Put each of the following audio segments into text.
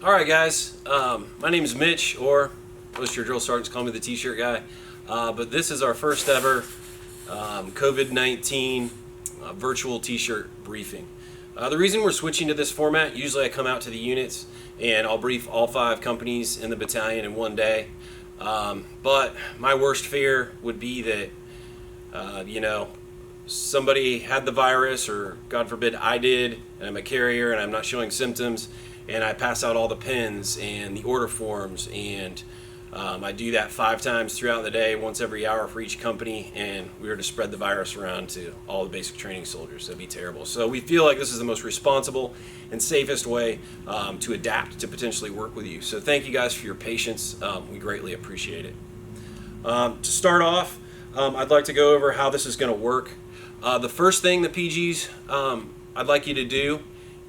All right, guys. My name is Mitch, or most of your drill sergeants call me the T-shirt guy. But this is our first ever COVID-19 virtual T-shirt briefing. The reason we're switching to this format, usually I come out to the units and I'll brief all 5 companies in the battalion in one day. But my worst fear would be that, somebody had the virus, or God forbid I did, and I'm a carrier and I'm not showing symptoms, and I pass out all the pins and the order forms, and I do that 5 times throughout the day, once every hour for each company, and we were to spread the virus around to all the basic training soldiers. That'd be terrible. So we feel like this is the most responsible and safest way to adapt to potentially work with you. So thank you guys for your patience. We greatly appreciate it. To start off, I'd like to go over how this is going to work. The first thing the PGs I'd like you to do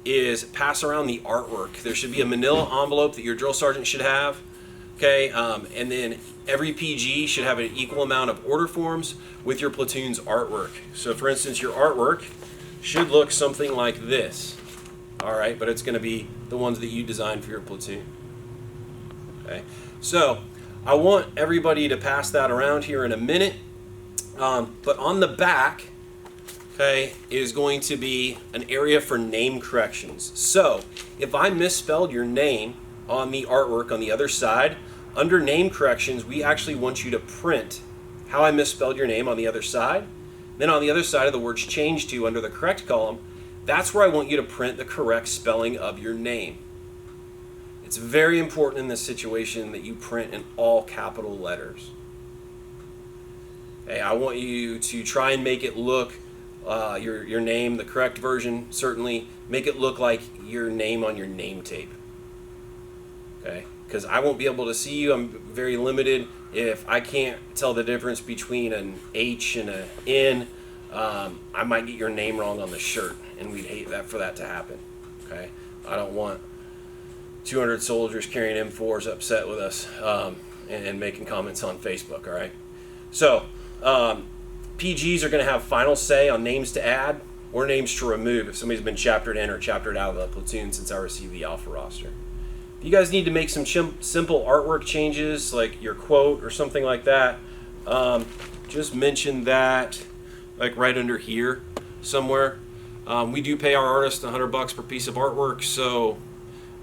is pass around the artwork. There should be a manila envelope that your drill sergeant should have. Okay, and then every PG should have an equal amount of order forms with your platoon's artwork. So for instance, your artwork should look something like this. All right, but it's going to be the ones that you designed for your platoon. Okay, so I want everybody to pass that around here in a minute. But on the back, okay, is going to be an area for name corrections. So if I misspelled your name on the artwork on the other side, under name corrections, we actually want you to print how I misspelled your name on the other side. Then on the other side of the words change to, under the correct column, that's where I want you to print the correct spelling of your name. It's very important in this situation that you print in all capital letters. Okay, I want you to try and make it look your name, the correct version, certainly make it look like your name on your name tape. Okay, because I won't be able to see you. I'm very limited. If I can't tell the difference between an H and an N, I might get your name wrong on the shirt, and we'd hate that for that to happen. Okay, I don't want 200 soldiers carrying M4s upset with us and making comments on Facebook. All right, so PGs are going to have final say on names to add or names to remove if somebody's been chaptered in or chaptered out of the platoon since I received the alpha roster. If you guys need to make some simple artwork changes, like your quote or something like that, just mention that like right under here somewhere. We do pay our artists $100 per piece of artwork, so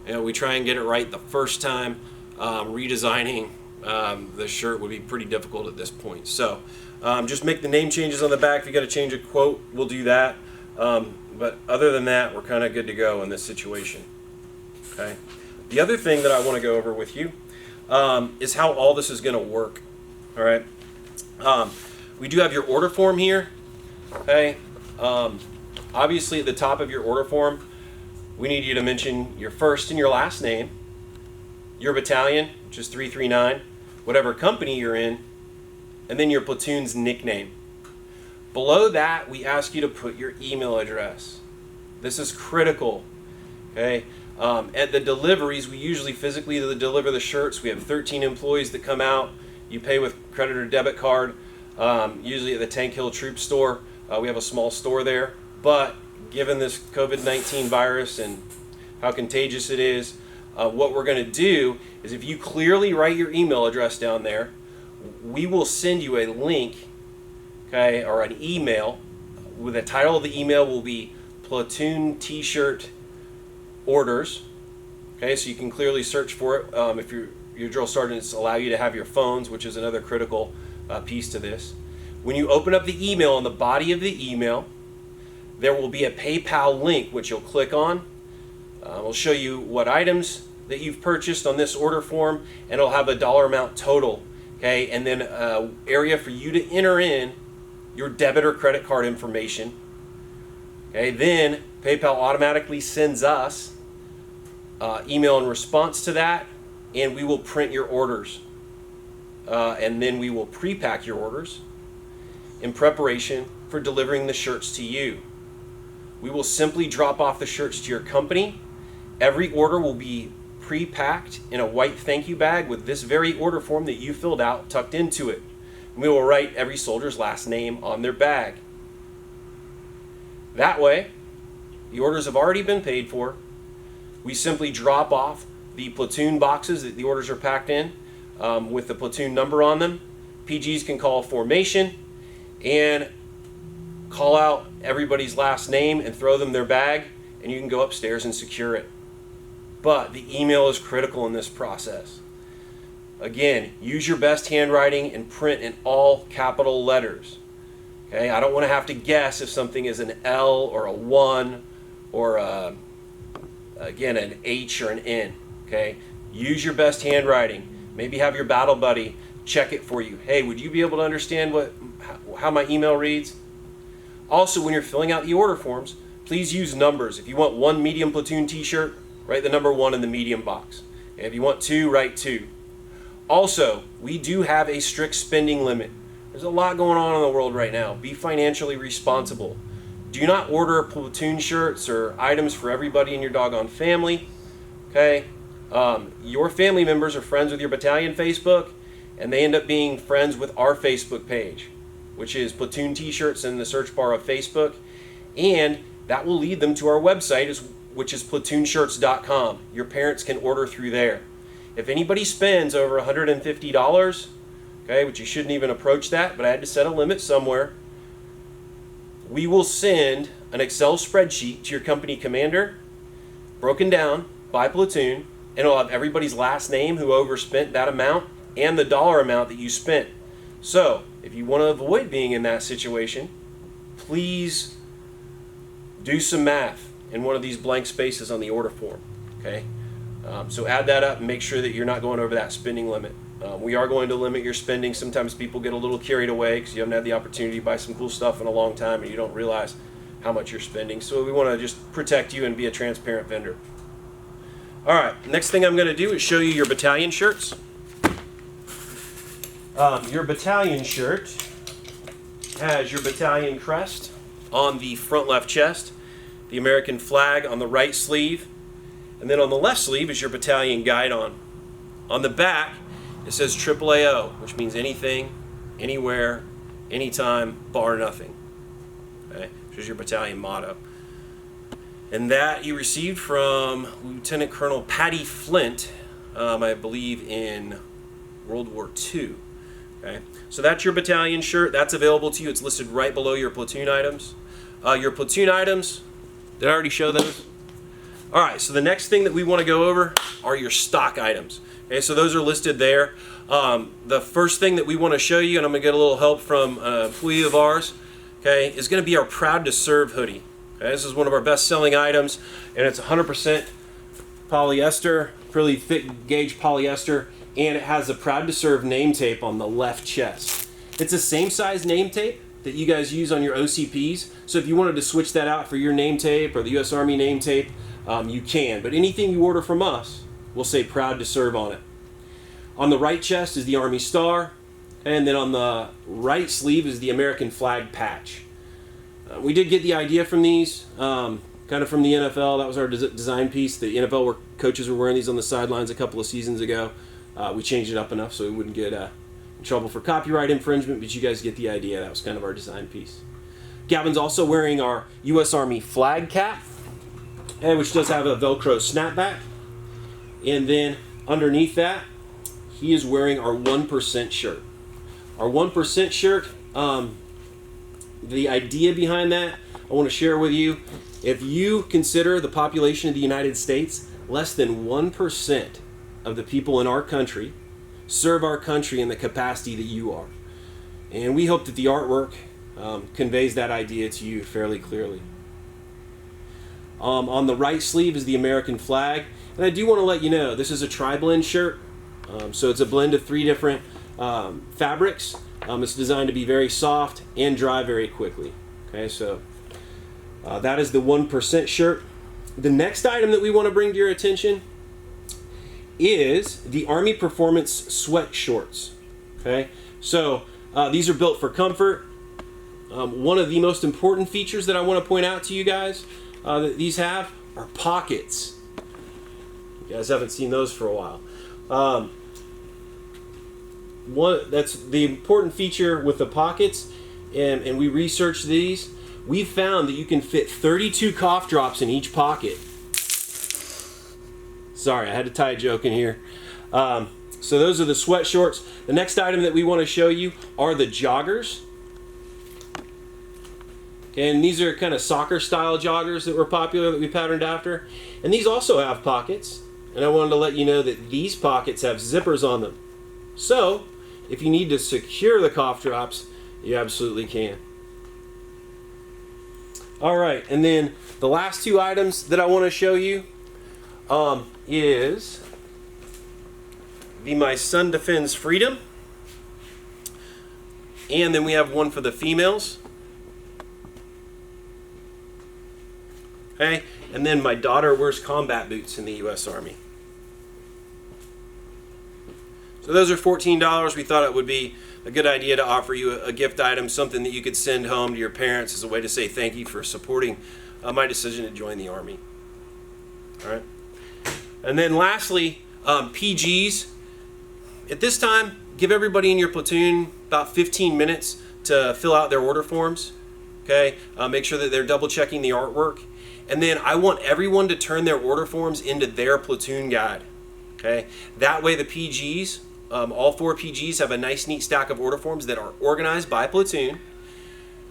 we try and get it right the first time. Redesigning the shirt would be pretty difficult at this point. So just make the name changes on the back. If you got to change a quote, we'll do that. But other than that, we're kind of good to go in this situation. Okay. The other thing that I want to go over with you is how all this is going to work. All right. We do have your order form here. Okay. Obviously, at the top of your order form, we need you to mention your first and your last name, your battalion, which is 339, whatever company you're in, and then your platoon's nickname. Below that, we ask you to put your email address. This is critical. Okay. At the deliveries, we usually physically deliver the shirts. We have 13 employees that come out. You pay with credit or debit card, usually at the Tank Hill Troop Store. We have a small store there. But given this COVID-19 virus and how contagious it is, what we're going to do is if you clearly write your email address down there, we will send you a link, okay, or an email. With the title of the email will be Platoon T-shirt orders. Okay, so you can clearly search for it. If your drill sergeants allow you to have your phones, which is another critical piece to this. When you open up the email, on the body of the email, there will be a PayPal link which you'll click on. It'll show you what items that you've purchased on this order form, and it'll have a dollar amount total. Okay, and then an area for you to enter in your debit or credit card information. Okay, then PayPal automatically sends us email in response to that, and we will print your orders. And then we will pre-pack your orders in preparation for delivering the shirts to you. We will simply drop off the shirts to your company. Every order will be pre-packed in a white thank you bag with this very order form that you filled out tucked into it. We will write every soldier's last name on their bag. That way, the orders have already been paid for. We simply drop off the platoon boxes that the orders are packed in with the platoon number on them. PGs can call formation and call out everybody's last name and throw them their bag, and you can go upstairs and secure it. But the email is critical in this process. Again, use your best handwriting and print in all capital letters. Okay, I don't want to have to guess if something is an L or a 1 or again an H or an N. Okay, use your best handwriting. Maybe have your battle buddy check it for you. Hey, would you be able to understand how my email reads? Also, when you're filling out the order forms, please use numbers. If you want 1 medium platoon t-shirt, write the number 1 in the medium box. And if you want 2, write 2. Also, we do have a strict spending limit. There's a lot going on in the world right now. Be financially responsible. Do not order platoon shirts or items for everybody in your doggone family. Okay? Your family members are friends with your battalion Facebook, and they end up being friends with our Facebook page, which is Platoon T-shirts in the search bar of Facebook, and that will lead them to our website, which is platoonshirts.com. Your parents can order through there. If anybody spends over $150, okay, which you shouldn't even approach that, but I had to set a limit somewhere, we will send an Excel spreadsheet to your company commander, broken down by platoon, and it'll have everybody's last name who overspent that amount and the dollar amount that you spent. So, if you want to avoid being in that situation, please do some math in one of these blank spaces on the order form. Okay, so add that up and make sure that you're not going over that spending limit. We are going to limit your spending. Sometimes people get a little carried away because you haven't had the opportunity to buy some cool stuff in a long time and you don't realize how much you're spending. So we want to just protect you and be a transparent vendor. All right, next thing I'm going to do is show you your battalion shirts. Your battalion shirt has your battalion crest on the front left chest, the American flag on the right sleeve, and then on the left sleeve is your battalion guidon. On the back, it says AAAO, which means anything, anywhere, anytime, bar nothing. Okay, which is your battalion motto. And that you received from Lieutenant Colonel Patty Flint, I believe in World War II. Okay, so that's your battalion shirt. That's available to you. It's listed right below your platoon items. Your platoon items, did I already show those? All right, so the next thing that we want to go over are your stock items. Okay, so those are listed there. The first thing that we want to show you, and I'm going to get a little help from an employee of ours, okay, is going to be our Proud to Serve hoodie. Okay, this is one of our best-selling items, and it's 100% polyester, really thick gauge polyester, and it has the Proud to Serve name tape on the left chest. It's the same size name tape that you guys use on your OCPs, so if you wanted to switch that out for your name tape or the U.S. Army name tape, you can. But anything you order from us will say Proud to Serve on it. On the right chest is the Army Star, and then on the right sleeve is the American flag patch. We did get the idea from these, kind of from the NFL. That was our design piece. The NFL coaches were wearing these on the sidelines a couple of seasons ago. We changed it up enough so we wouldn't get in trouble for copyright infringement, but you guys get the idea. That was kind of our design piece. Gavin's also wearing our U.S. Army flag cap, which does have a Velcro snapback. And then underneath that, he is wearing our 1% shirt. Our 1% shirt, the idea behind that, I want to share with you. If you consider the population of the United States, less than 1% of the people in our country serve our country in the capacity that you are. And we hope that the artwork conveys that idea to you fairly clearly. On the right sleeve is the American flag. And I do want to let you know, this is a tri-blend shirt. So it's a blend of 3 different fabrics. It's designed to be very soft and dry very quickly. Okay, so that is the 1% shirt. The next item that we want to bring to your attention is the Army Performance Sweat Shorts. Okay, so these are built for comfort. One of the most important features that I want to point out to you guys that these have are pockets. You guys haven't seen those for a while. That's the important feature with the pockets, and we researched these. We found that you can fit 32 cough drops in each pocket. Sorry, I had to tie a joke in here. So those are the sweat shorts. The next item that we want to show you are the joggers. Okay, and these are kind of soccer style joggers that were popular that we patterned after. And these also have pockets. And I wanted to let you know that these pockets have zippers on them. So if you need to secure the cough drops, you absolutely can. All right, and then the last two items that I want to show you is the My Son Defends Freedom. And then we have one for the females. Okay, and then My Daughter Wears Combat Boots in the U.S. Army. So those are $14. We thought it would be a good idea to offer you a gift item, something that you could send home to your parents as a way to say thank you for supporting my decision to join the Army. All right. And then lastly, PGs. At this time, give everybody in your platoon about 15 minutes to fill out their order forms. Okay. Make sure that they're double checking the artwork. And then I want everyone to turn their order forms into their platoon guide. Okay. That way the PGs, all 4 PGs have a nice neat stack of order forms that are organized by platoon.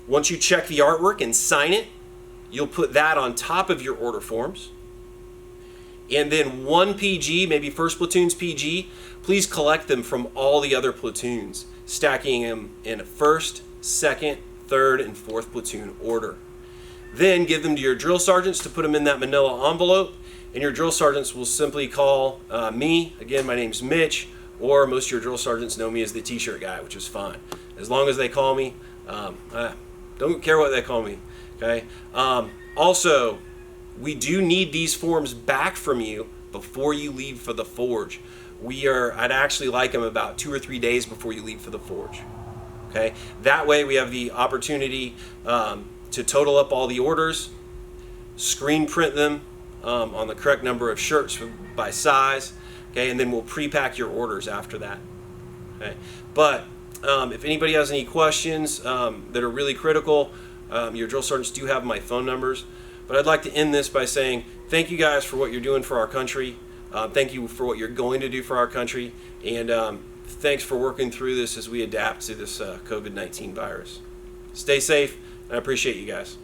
Once you check the artwork and sign it, you'll put that on top of your order forms. And then one PG, maybe first platoon's PG, please collect them from all the other platoons, stacking them in a first, second, third, and fourth platoon order. Then give them to your drill sergeants to put them in that manila envelope, and your drill sergeants will simply call me. Again, my name's Mitch, or most of your drill sergeants know me as the t-shirt guy, which is fine. As long as they call me, I don't care what they call me, okay? Also, we do need these forms back from you before you leave for the forge. I'd actually like them about 2 or 3 days before you leave for the forge, okay? That way we have the opportunity to total up all the orders, screen print them on the correct number of shirts by size, okay, and then we'll pre-pack your orders after that. Okay, but if anybody has any questions that are really critical, your drill sergeants do have my phone numbers. But I'd like to end this by saying thank you guys for what you're doing for our country. Thank you for what you're going to do for our country, and thanks for working through this as we adapt to this COVID-19 virus. Stay safe, and I appreciate you guys.